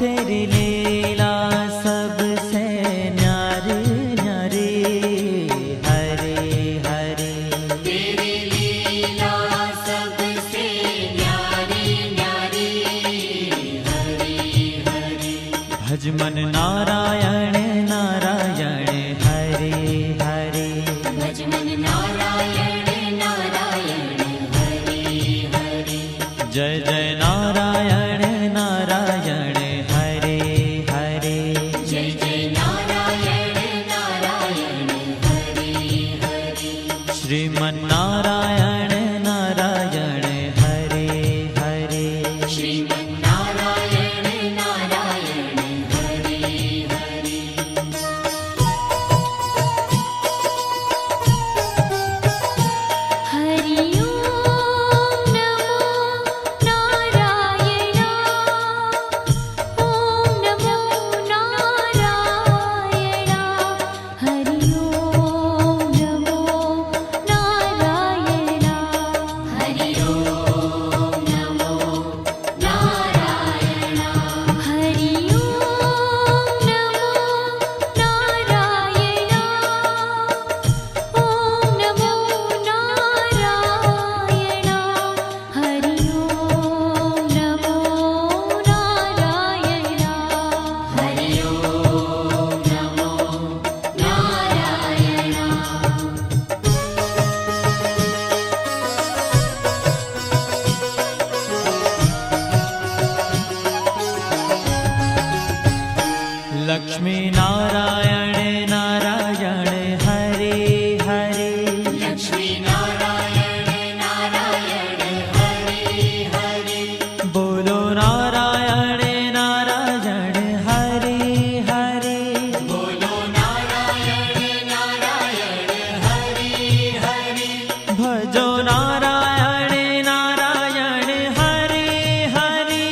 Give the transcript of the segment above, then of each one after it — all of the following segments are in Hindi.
तेरी लीला सबसे न्यारी न्यारी, हरे हरे। तेरी लीला सबसे न्यारी न्यारी, हरे हरे। भज मन नारायण नारायण, हरे हरे। भज मन नारायण नारायण, हरे हरे। जय जय नारायण नारायण, हरे हरे। जय जय नारायण नारायण, हरे हरे। श्रीमन नारायण नारायण, हरे हरे। श्रीमन नारायण नारायण, हरे हरे। हरि ओम नमो नारायण। ओम नमो नारायण। हरि ओम नमो नारायण। हरि ओम नमो नारायण। हरि ओम नमो नारायण। ओम नमो नारायण। हरि ओम नमो नारायण। हरि ओम नमो नारायण। लक्ष्मी नारायण नारायण, हरे हरे। लक्ष्मी नारायण नारायण, हरे हरे। बोलो नारायण नारायण, हरे हरे। बोलो नारायण नारायण, हरे हरे। भजो नारायण नारायण, हरे हरे।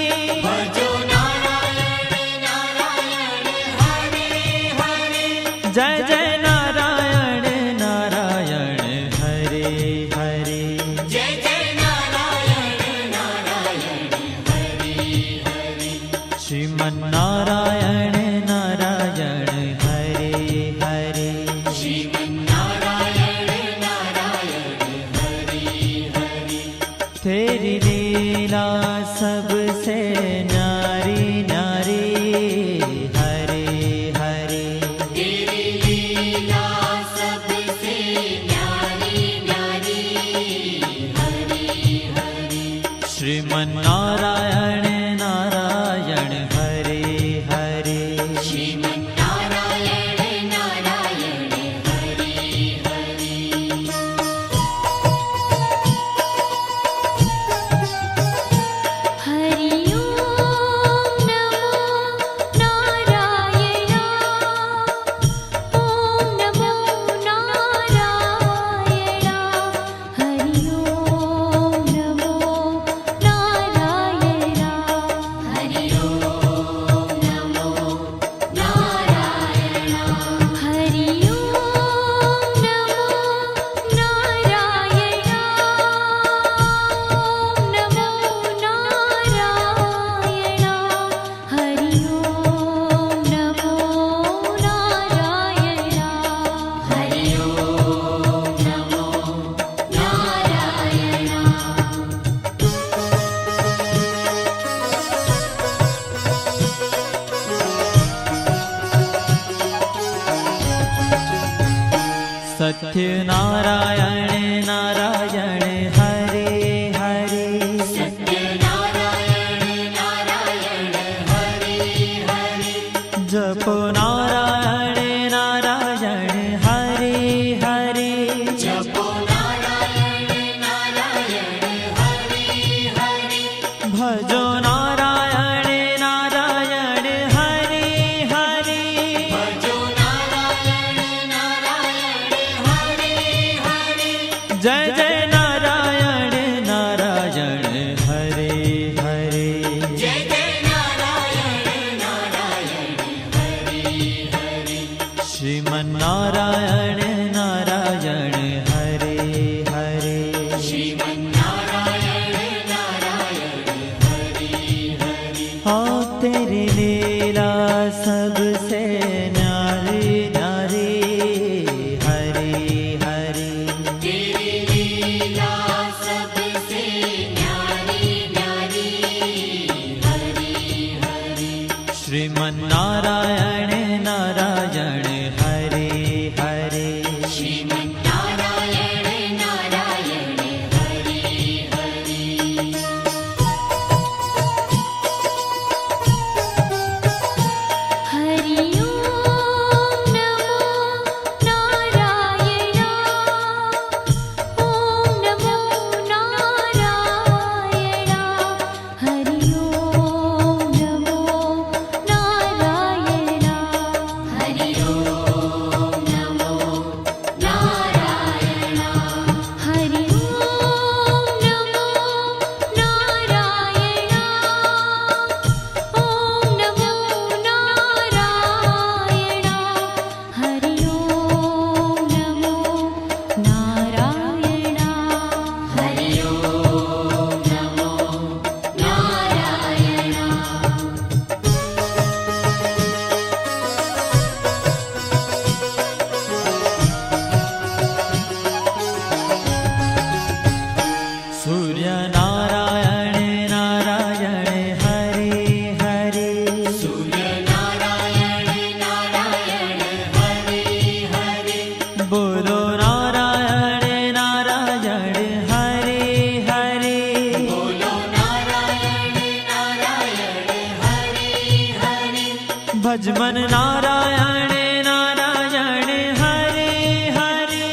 भजो नारायण नारायण, हरे हरे। जय जय नारायण नारायण, हरे हरे। जय जय नारायण नारायण, हरे हरे। श्रीमन नारायण नारायण, हरे हरे। श्रीमन नारायण नारायण, हरे हरे। तेरी लीला सबसे न्यारी न्यारी, हरे हरे। तेरी लीला सबसे न्यारी न्यारी, हरे हरे। श्रीमन नारायण नारायण, हरे हरे। श्रीमन नारायण नारायण, हरे हरे। हरि ओम नमो नारायण। ओम नमो नारायण। हरि ओम नमो नारायण। हरि ओम नमो नारायण। हरि ओम नमो नारायण। ओम नमो नारायण। हरि ओम नमो नारायण। हरि ओम नमो सत्य नारायण नारायण, हरे हरे। सत्य नारायण नारायण, हरे हरे। जपो नारायण नारायण, हरे हरे। जपो नारायण नारायण, हरे हरे। भजो नारायण नारायण, हरे हरे। भजो नारायण नारायण, हरे हरे। जय जय नारायण नारायण, हरे हरे। जय जय नारायण नारायण, हरे हरे। श्रीमन नारायण नारायण, हरे हरे। श्रीमन नारायण नारायण, हरे ओ तेरी लीला सबसे न्यारी न्यारी हरि हरि तेरी लीला सबसे न्यारी न्यारी हरि हरि श्रीमन्नारायण नारायण हरे हरे श्रीमन्नारायण नारायण हरि हरि हरि ओम नमो नारायण ओम नमो नारायण हरि ओम नमो नारायण हरि ओम नमो नारायण हरि ओम नमो नारायण ओम नमो नारायण हरि ओम नमो नारायण हरि ओम नमो नारायण सूर्य नारायण नारायण हरे हरे सूर्य नारायण नारायण हरि हरि बोलो नारायण नारायण हरे हरे बोलो नारायण नारायण हरि हरि भजमन नारायण नारायण हरे हरे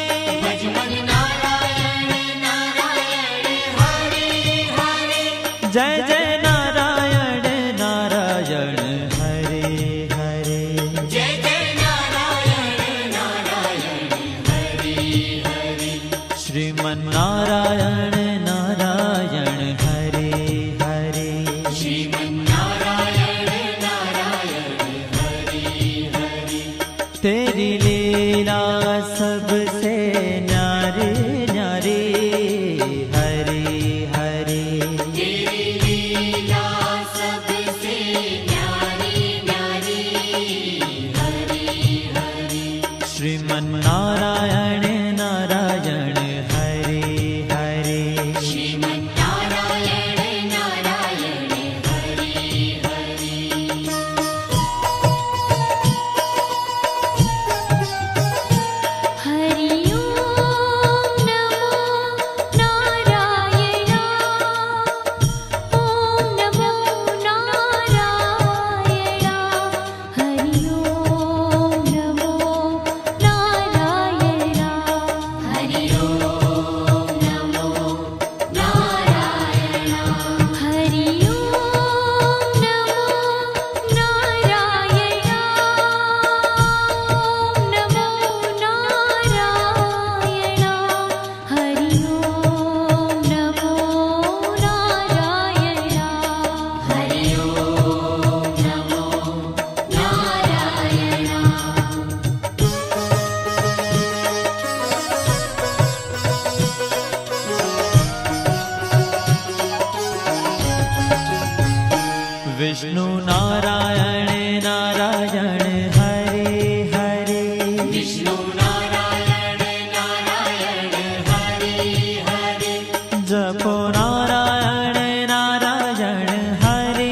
भजमन नारायण नारायण हरि हरि जय जय नारायण नारायण हरे हरे जय जय नारायण नारायण हरि हरि श्रीमन्नारायण नारायण हरे हरे श्रीमन्नारायण नारायण हरि हरि तेरी लीला सबसे न्यारी न्यारी हरे हरे तेरी लीला सबसे न्यारी न्यारी हरि हरि श्रीमन्नारायण नारायण हरे हरे श्रीमन्नारायण नारायण हरि हरि हरि ओम नमो नारायण ओम नमो नारायण हरि ओम नमो नारायण हरि ओम नमो नारायण हरि ओम नमो नारायण ओम नमो नारायण हरि ओम नमो नारायण हरि ओम नमो नारायण विष्णु नारायण नारायण हरे हरे विष्णु नारायण नारायण हरि हरि जपो नारायण नारायण हरे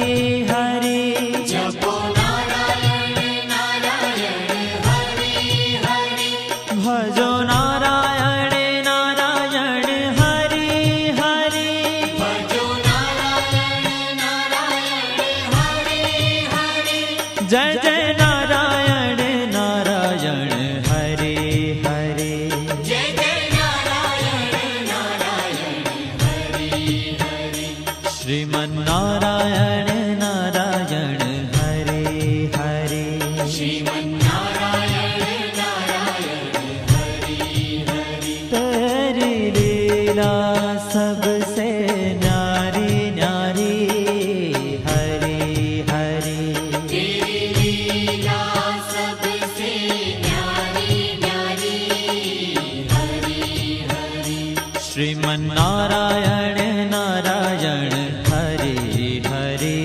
हरे जपो नारायण नारायण हरि हरि भजो नारायण नारायण हरे हरे भजो नारायण नारायण हरि हरि जय जय नारायण नारायण हरे हरे जय जय नारायण नारायण हरि हरि श्रीमन्नारायण नारायण हरे हरे श्रीमन्नारायण नारायण हरि हरि तेरी लीला सबसे न्यारी न्यारी हरे हरे तेरी लीला सबसे न्यारी न्यारी हरि हरि श्रीमन्नारायण नारायण हरे हरे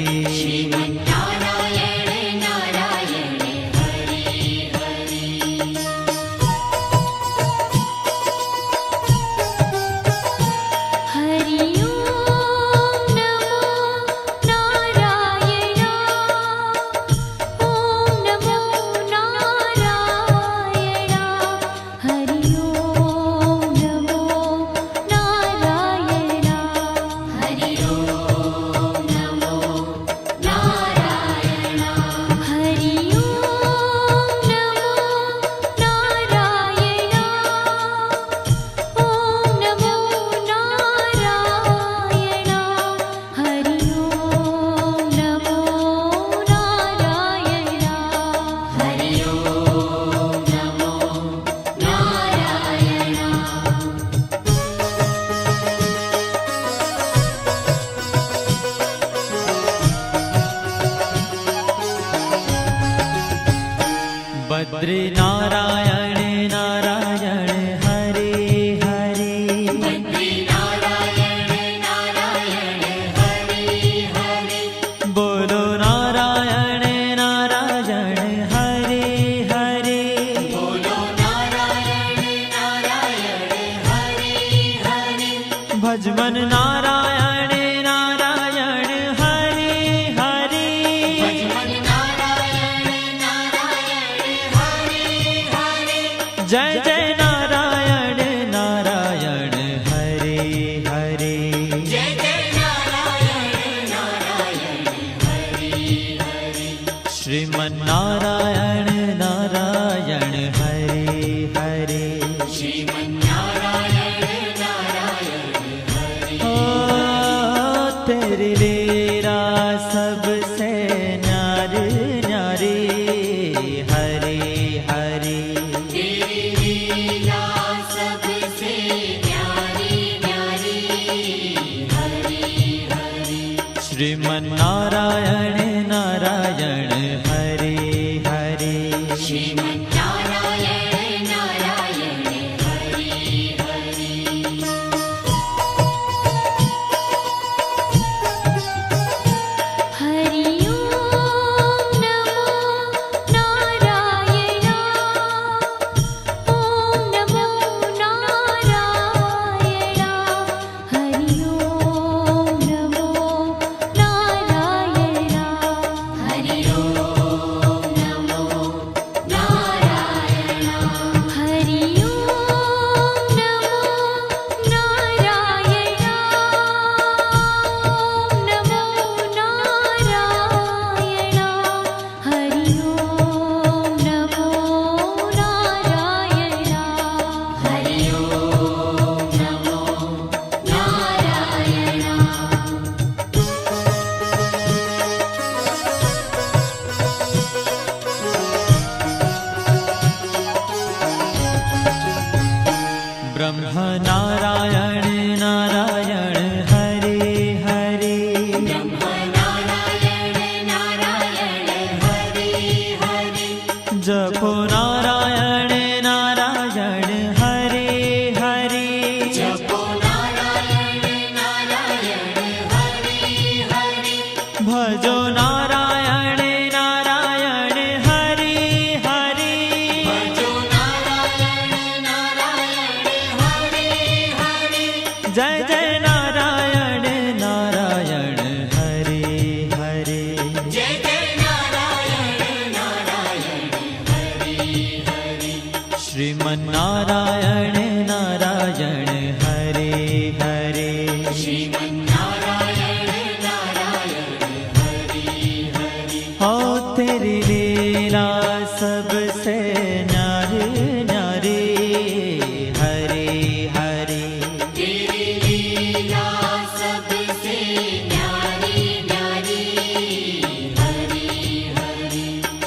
बद्री नारायण नारायण हरे हरे बद्री नारायण नारायण हरे हरे बोलो नारायण नारायण हरे हरे बोलो नारायण नारायण हरे हरे भजमन नारायण नारायण हरे हरे भजमन नारायण नारायण हरे हरे जय जय नारायण नारायण हरे हरे जय जय नारायण नारायण हरे हरे श्रीमन नारायण नारायण हरे हरे श्रीमन्नारायण नारायण हरे ओ तेरी लीला सबसे न्यारी न्यारी हरे हरे तेरी लीला सबसे न्यारी न्यारी हरे हरे श्रीमन नारायण नारायण हरे हरे श्रीमन्नारायण नारायण हरे हरे हरि ओम नमो नारायण ओम नमो नारायण हरि ओम नमो नारायण हरि ओम नमो नारायण हरि ओम नमो नारायण ओम नमो नारायण हरि ओम नमो नारायण हरि ओम नमो नारायण ब्रह्म नारायण नारायण हरे हरे ब्रह्म नारायण नारायण हरे हरे जपो नारायण नारायण हरे हरे जपो नारायण नारायण हरे हरे भजो नारायण नारायण हरे हरे भजो नारायण नारायण हरे हरे जय जय नारायण नारायण हरे हरे जय जय नारायण नारायण हरे हरे श्रीमन नारायण नारायण हरे हरे श्रीमन्नारायण नारायण हरे हरे हो तेरी लीला सबसे न्यारी न्यारी हरे हरे तेरी लीला सबसे न्यारी न्यारी हरे हरे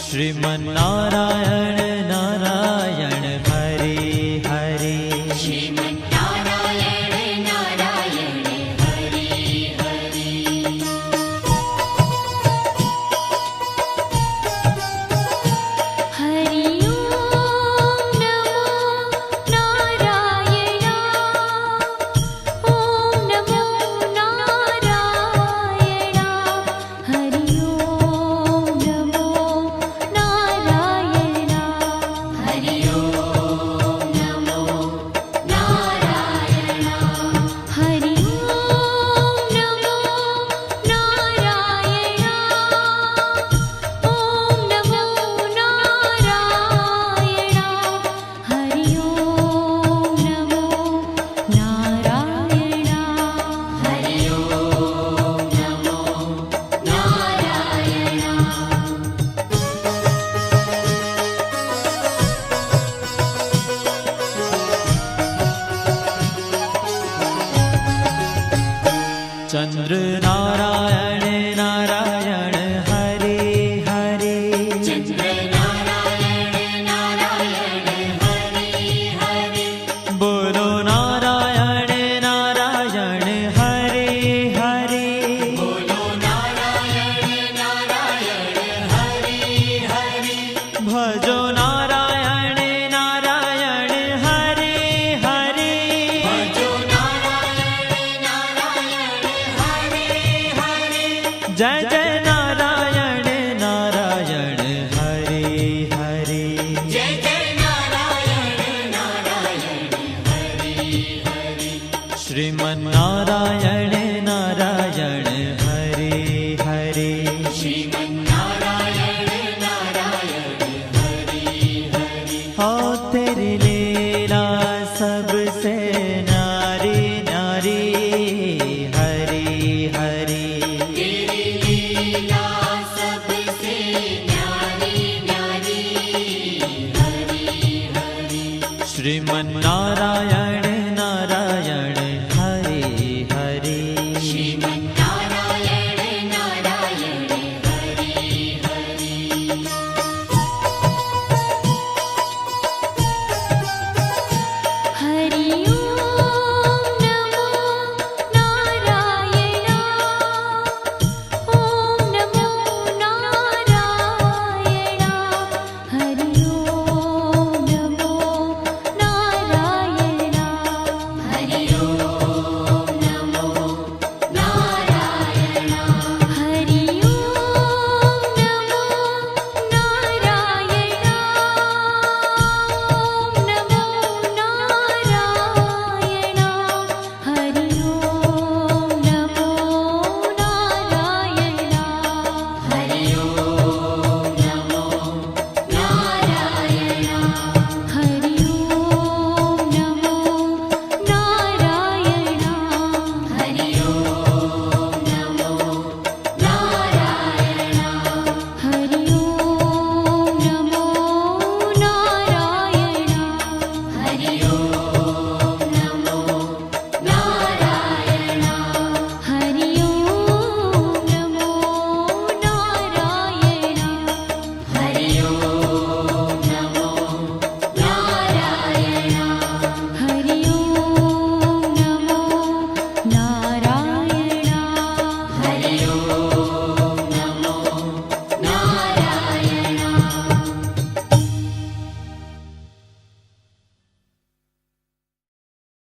श्रीमन नारायण नारायण हरे हरे श्रीमन्नारायण नारायण हरे हरे हरि ओम नमो नारायण ओम नमो नारायण हरि ओम नमो नारायण जय जय नारायण नारायण हरे हरे जय जय नारायण नारायण हरि हरि श्रीमन् नारायण नारायण हरे हरे श्रीमन्नारायण नारायण हरि हरि हो तेरी लीला सबसे न्यारी न्यारी हरी हरी तेरी लीला सबसे न्यारी न्यारी हरि हरि श्रीमन् नारायण